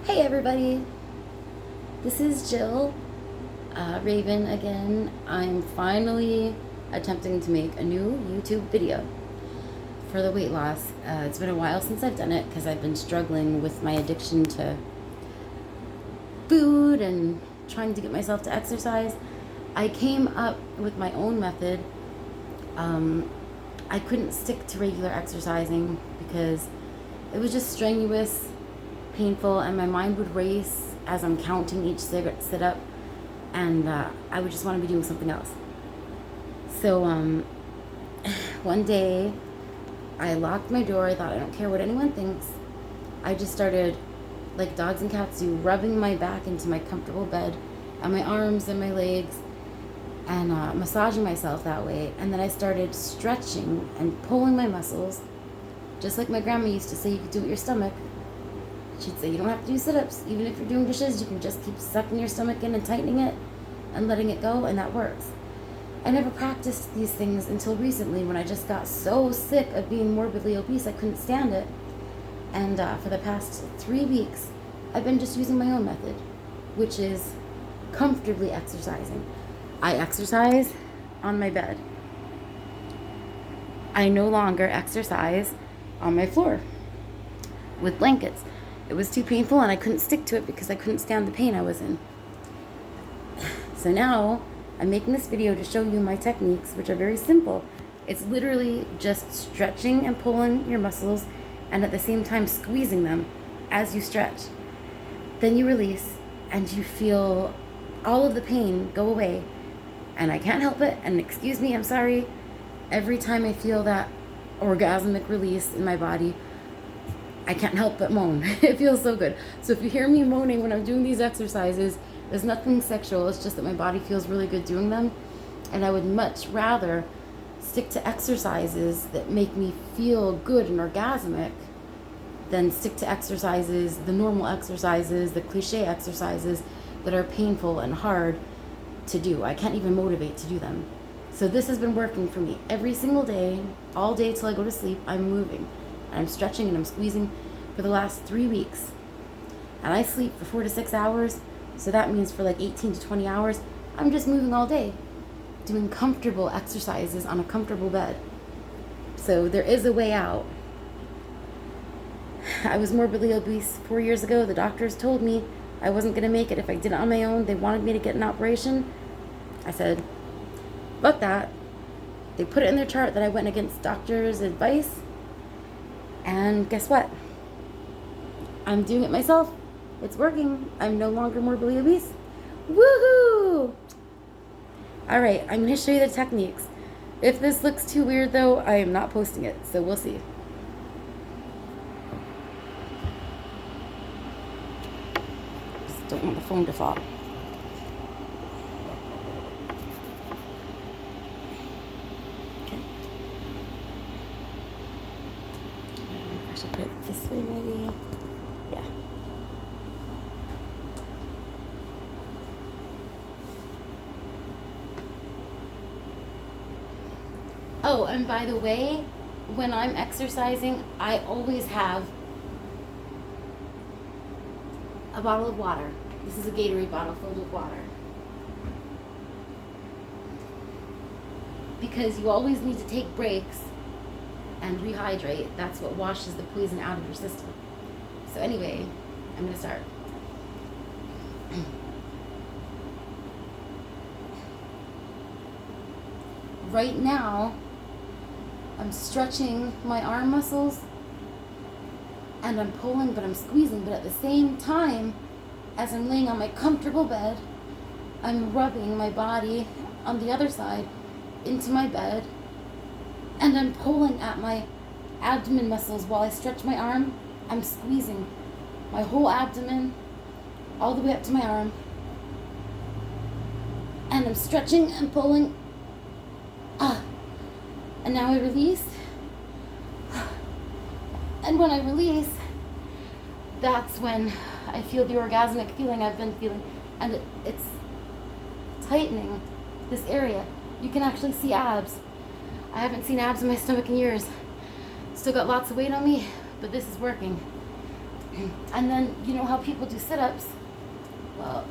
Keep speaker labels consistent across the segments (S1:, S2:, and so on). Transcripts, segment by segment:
S1: Hey everybody, this is Jill Raven again. I'm finally attempting to make a new YouTube video for the weight loss. It's been a while since I've done it because I've been struggling with my addiction to food and trying to get myself to exercise. I came up with my own method. I couldn't stick to regular exercising because it was just strenuous, painful, and my mind would race as I'm counting each sit up, and I would just want to be doing something else. So one day I locked my door. I thought, I don't care what anyone thinks. I just started, like dogs and cats do, rubbing my back into my comfortable bed and my arms and my legs and massaging myself that way. And then I started stretching and pulling my muscles, just like my grandma used to say you could do with your stomach. She'd say you don't have to do sit-ups. Even if you're doing dishes, you can just keep sucking your stomach in and tightening it and letting it go, and that works. I never practiced these things until recently when I just got so sick of being morbidly obese I couldn't stand it. And for the past 3 weeks, I've been just using my own method, which is comfortably exercising. I exercise on my bed. I no longer exercise on my floor with blankets. It was too painful and I couldn't stick to it because I couldn't stand the pain I was in. So now I'm making this video to show you my techniques, which are very simple. It's literally just stretching and pulling your muscles and at the same time squeezing them as you stretch. Then you release and you feel all of the pain go away. And I can't help it, and excuse me, I'm sorry. Every time I feel that orgasmic release in my body, I can't help but moan. It feels so good. So if you hear me moaning when I'm doing these exercises, there's nothing sexual. It's just that my body feels really good doing them. And I would much rather stick to exercises that make me feel good and orgasmic than stick to exercises, the normal exercises, the cliche exercises that are painful and hard to do. I can't even motivate to do them. So this has been working for me. Every single day, all day till I go to sleep, I'm moving. I'm stretching and I'm squeezing for the last 3 weeks. And I sleep for 4 to 6 hours, so that means for like 18 to 20 hours, I'm just moving all day, doing comfortable exercises on a comfortable bed. So there is a way out. I was morbidly obese 4 years ago. The doctors told me I wasn't going to make it if I did it on my own. They wanted me to get an operation. I said, fuck that. They put it in their chart that I went against doctors' advice. And guess what? I'm doing it myself. It's working. I'm no longer morbidly obese. Woohoo! Alright, I'm going to show you the techniques. If this looks too weird though, I am not posting it, so we'll see. Just don't want the phone to fall. I should put it this way maybe. Yeah. Oh, and by the way, when I'm exercising, I always have a bottle of water. This is a Gatorade bottle filled with water. Because you always need to take breaks and rehydrate. That's what washes the poison out of your system. So anyway, I'm going to start. Right now, I'm stretching my arm muscles and I'm pulling, but I'm squeezing. But at the same time, as I'm laying on my comfortable bed, I'm rubbing my body on the other side into my bed, and I'm pulling at my abdomen muscles while I stretch my arm. I'm squeezing my whole abdomen all the way up to my arm, and I'm stretching and pulling. And now I release. And when I release, that's when I feel the orgasmic feeling I've been feeling. And it's tightening this area. You can actually see abs. I haven't seen abs in my stomach in years. Still got lots of weight on me, but this is working. And then, you know how people do sit-ups? Well,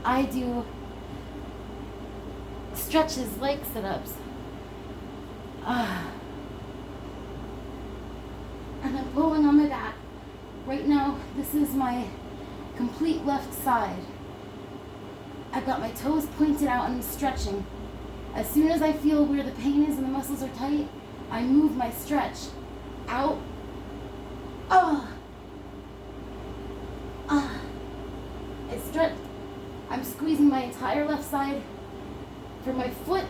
S1: I do stretches like sit-ups. And I'm pulling on my back. Right now, this is my complete left side. I've got my toes pointed out and I'm stretching. As soon as I feel where the pain is and the muscles are tight, I move my stretch out. I stretch. I'm squeezing my entire left side from my foot,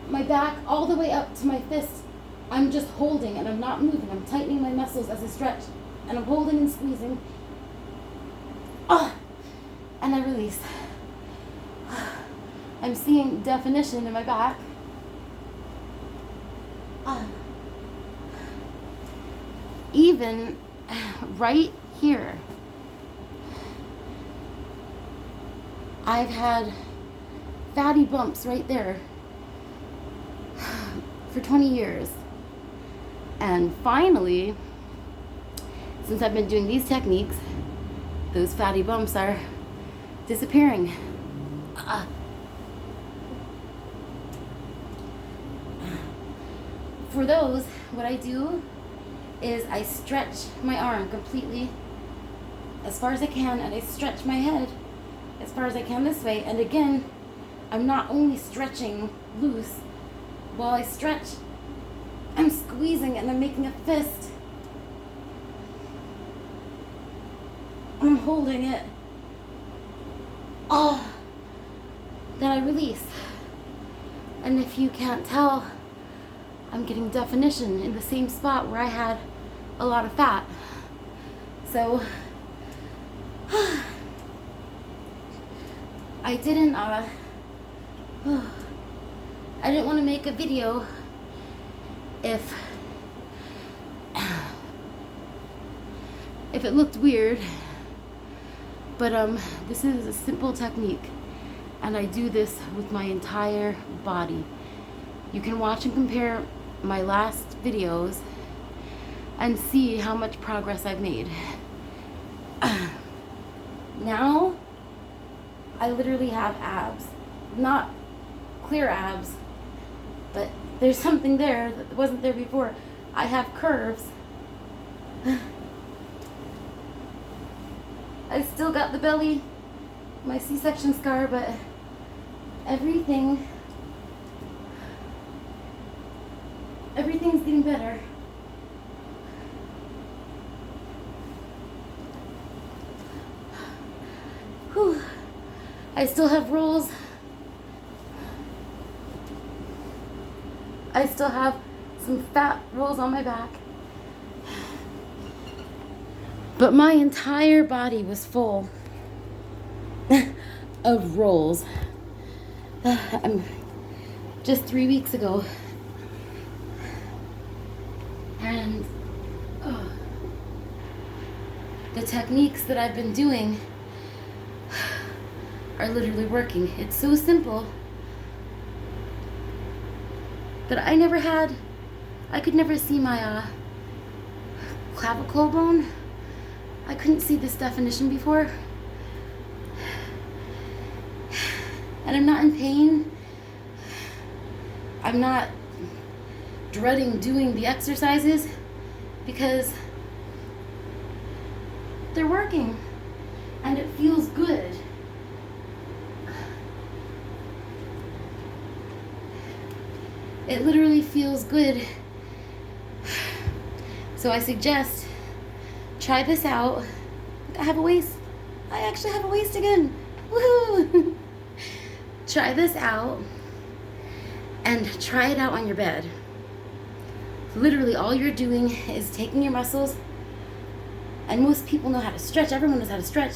S1: my back, all the way up to my fist. I'm just holding and I'm not moving. I'm tightening my muscles as I stretch. And I'm holding and squeezing. And I release. I'm seeing definition in my back. Even right here, I've had fatty bumps right there for 20 years. And finally, since I've been doing these techniques, those fatty bumps are disappearing. For those, what I do is I stretch my arm completely as far as I can, and I stretch my head as far as I can this way. And again, I'm not only stretching loose. While I stretch, I'm squeezing and I'm making a fist. I'm holding it. Then I release. And if you can't tell, I'm getting definition in the same spot where I had a lot of fat. So I didn't want to make a video if it looked weird, but this is a simple technique, and I do this with my entire body. You can watch and compare my last videos and see how much progress I've made. Now I literally have abs. Not clear abs, but there's something there that wasn't there before. I have curves. I still got the belly, my C-section scar, but everything's getting better. Whew. I still have rolls. I still have some fat rolls on my back. But my entire body was full of rolls. Just 3 weeks ago. And the techniques that I've been doing are literally working. It's so simple. But I could never see my clavicle bone. I couldn't see this definition before. And I'm not in pain. I'm not dreading doing the exercises because they're working and it feels good. It literally feels good. So I suggest try this out. I have a waist. I actually have a waist again. Woohoo! Try this out and try it out on your bed. Literally all you're doing is taking your muscles, and most people know how to stretch. Everyone knows how to stretch.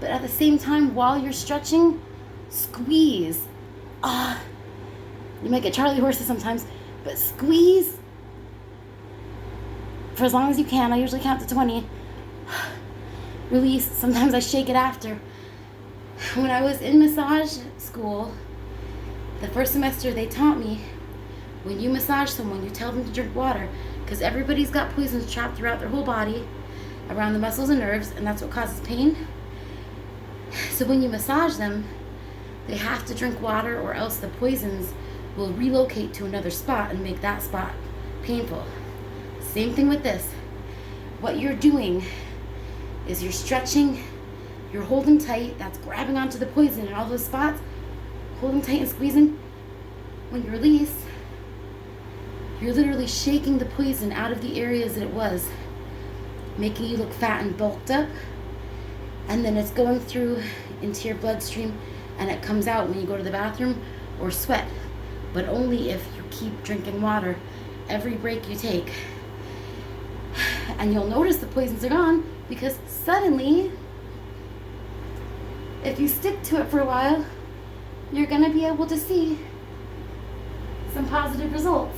S1: But at the same time, while you're stretching, squeeze. You might get Charlie horses sometimes, but squeeze for as long as you can. I usually count to 20. Release. Sometimes I shake it after. When I was in massage school, the first semester they taught me, when you massage someone, you tell them to drink water, because everybody's got poisons trapped throughout their whole body, around the muscles and nerves, and that's what causes pain. So when you massage them, they have to drink water, or else the poisons will relocate to another spot and make that spot painful. Same thing with this. What you're doing is you're stretching, you're holding tight, that's grabbing onto the poison in all those spots, holding tight and squeezing. When you release, you're literally shaking the poison out of the areas that it was, making you look fat and bulked up, and then it's going through into your bloodstream, and it comes out when you go to the bathroom or sweat, but only if you keep drinking water every break you take. And you'll notice the poisons are gone, because suddenly, if you stick to it for a while, you're gonna be able to see some positive results.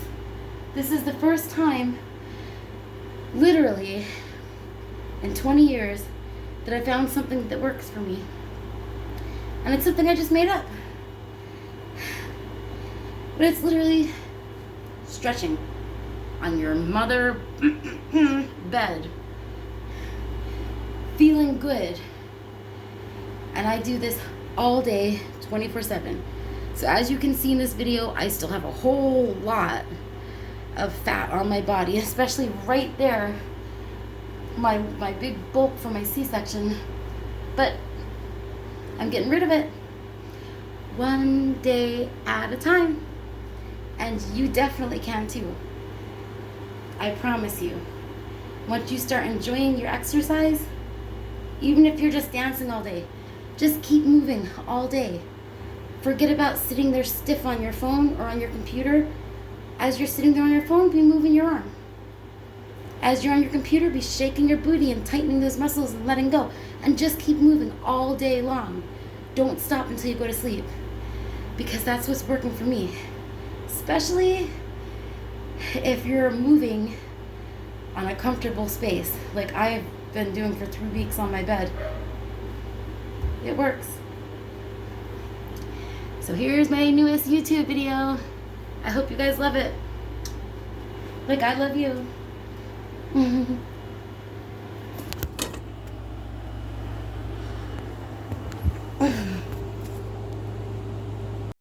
S1: This is the first time, literally, in 20 years, that I found something that works for me. And it's something I just made up. But it's literally stretching on your mother bed, feeling good. And I do this all day, 24/7. So as you can see in this video, I still have a whole lot of fat on my body, especially right there, my big bulk from my C-section. But I'm getting rid of it one day at a time. And you definitely can too. I promise you. Once you start enjoying your exercise, even if you're just dancing all day, just keep moving all day. Forget about sitting there stiff on your phone or on your computer. As you're sitting there on your phone, be moving your arm. As you're on your computer, be shaking your booty and tightening those muscles and letting go. And just keep moving all day long. Don't stop until you go to sleep. Because that's what's working for me. Especially if you're moving on a comfortable space, like I've been doing for 3 weeks on my bed. It works. So here's my newest YouTube video. I hope you guys love it. Like I love you.